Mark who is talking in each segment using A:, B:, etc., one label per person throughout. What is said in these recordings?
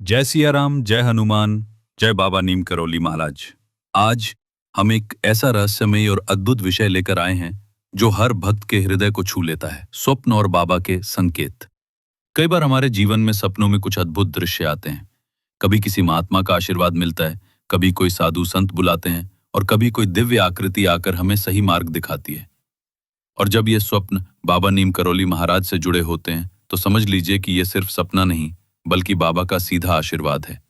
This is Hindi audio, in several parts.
A: जय सिया राम, जय हनुमान, जय बाबा नीम करौली महाराज। आज हम एक ऐसा रहस्यमयी और अद्भुत विषय लेकर आए हैं जो हर भक्त के हृदय को छू लेता है। स्वप्न और बाबा के संकेत। कई बार हमारे जीवन में सपनों में कुछ अद्भुत दृश्य आते हैं। कभी किसी महात्मा का आशीर्वाद मिलता है, कभी कोई साधु संत बुलाते हैं और कभी कोई दिव्य आकृति आकर हमें सही मार्ग दिखाती है। और जब ये स्वप्न बाबा नीम करौली महाराज से जुड़े होते हैं तो समझ लीजिए कि ये सिर्फ सपना नहीं बल्कि बाबा का सीधा आशीर्वाद है।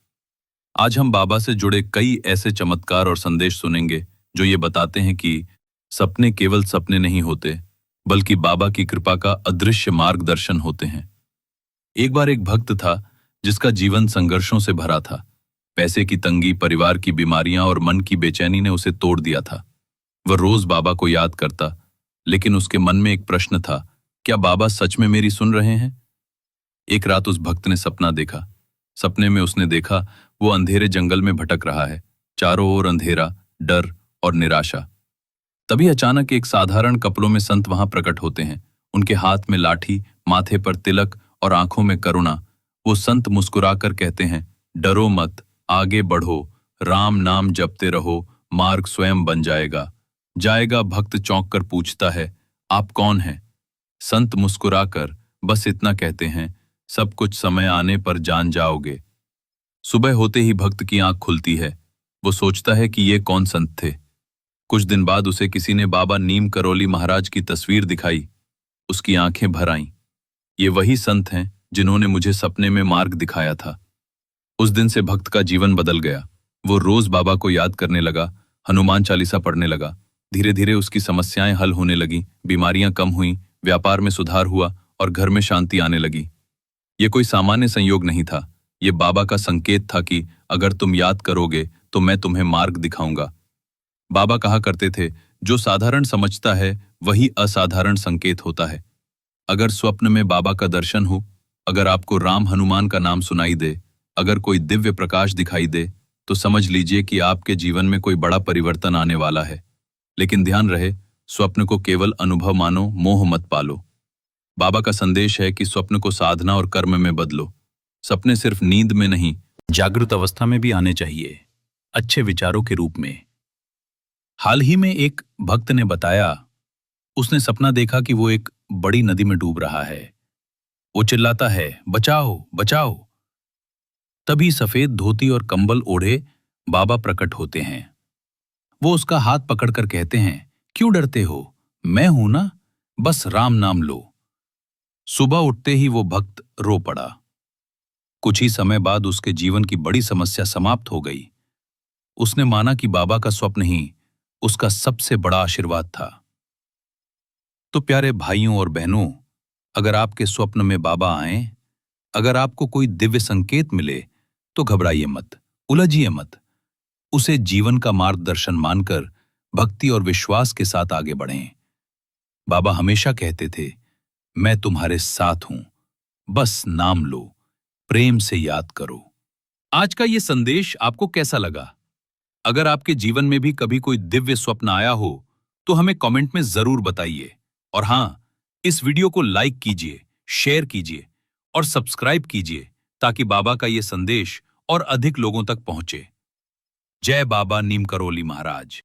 A: आज हम बाबा से जुड़े कई ऐसे चमत्कार और संदेश सुनेंगे जो ये बताते हैं कि सपने केवल सपने नहीं होते बल्कि बाबा की कृपा का अदृश्य मार्गदर्शन होते हैं। एक बार एक भक्त था जिसका जीवन संघर्षों से भरा था। पैसे की तंगी, परिवार की बीमारियां और मन की बेचैनी ने उसे तोड़ दिया था। वह रोज बाबा को याद करता, लेकिन उसके मन में एक प्रश्न था, क्या बाबा सच में मेरी सुन रहे हैं? एक रात उस भक्त ने सपना देखा। सपने में उसने देखा वो अंधेरे जंगल में भटक रहा है। चारों ओर अंधेरा, डर और निराशा। तभी अचानक एक साधारण कपड़ों में संत वहां प्रकट होते हैं। उनके हाथ में लाठी, माथे पर तिलक और आंखों में करुणा। वो संत मुस्कुराकर कहते हैं, डरो मत, आगे बढ़ो, राम नाम जपते रहो, मार्ग स्वयं बन जाएगा। भक्त चौंक कर पूछता है, आप कौन हैं? संत मुस्कुराकर बस इतना कहते हैं, सब कुछ समय आने पर जान जाओगे। सुबह होते ही भक्त की आंख खुलती है। वो सोचता है कि ये कौन संत थे। कुछ दिन बाद उसे किसी ने बाबा नीम करौली महाराज की तस्वीर दिखाई। उसकी आंखें भर आईं। ये वही संत हैं जिन्होंने मुझे सपने में मार्ग दिखाया था। उस दिन से भक्त का जीवन बदल गया। वो रोज बाबा को याद करने लगा, हनुमान चालीसा पढ़ने लगा। धीरे धीरे उसकी समस्याएं हल होने लगी, बीमारियां कम हुईं, व्यापार में सुधार हुआ और घर में शांति आने लगी। ये कोई सामान्य संयोग नहीं था। ये बाबा का संकेत था कि अगर तुम याद करोगे तो मैं तुम्हें मार्ग दिखाऊंगा। बाबा कहा करते थे, जो साधारण समझता है वही असाधारण संकेत होता है। अगर स्वप्न में बाबा का दर्शन हो, अगर आपको राम हनुमान का नाम सुनाई दे, अगर कोई दिव्य प्रकाश दिखाई दे, तो समझ लीजिए कि आपके जीवन में कोई बड़ा परिवर्तन आने वाला है। लेकिन ध्यान रहे, स्वप्न को केवल अनुभव मानो, मोह मत पालो। बाबा का संदेश है कि स्वप्न को साधना और कर्म में बदलो। सपने सिर्फ नींद में नहीं, जागृत अवस्था में भी आने चाहिए, अच्छे विचारों के रूप में। हाल ही में एक भक्त ने बताया, उसने सपना देखा कि वो एक बड़ी नदी में डूब रहा है। वो चिल्लाता है, बचाओ बचाओ। तभी सफेद धोती और कंबल ओढ़े बाबा प्रकट होते हैं। वो उसका हाथ पकड़कर कहते हैं, क्यों डरते हो, मैं हूं ना, बस राम नाम लो। सुबह उठते ही वो भक्त रो पड़ा। कुछ ही समय बाद उसके जीवन की बड़ी समस्या समाप्त हो गई। उसने माना कि बाबा का स्वप्न ही उसका सबसे बड़ा आशीर्वाद था। तो प्यारे भाइयों और बहनों, अगर आपके स्वप्न में बाबा आए, अगर आपको कोई दिव्य संकेत मिले, तो घबराइए मत, उलझिए मत। उसे जीवन का मार्गदर्शन मानकर भक्ति और विश्वास के साथ आगे बढ़ें। बाबा हमेशा कहते थे, मैं तुम्हारे साथ हूं, बस नाम लो, प्रेम से याद करो। आज का ये संदेश आपको कैसा लगा? अगर आपके जीवन में भी कभी कोई दिव्य स्वप्न आया हो तो हमें कमेंट में जरूर बताइए। और हां, इस वीडियो को लाइक कीजिए, शेयर कीजिए और सब्सक्राइब कीजिए ताकि बाबा का ये संदेश और अधिक लोगों तक पहुंचे। जय बाबा नीम करौली महाराज।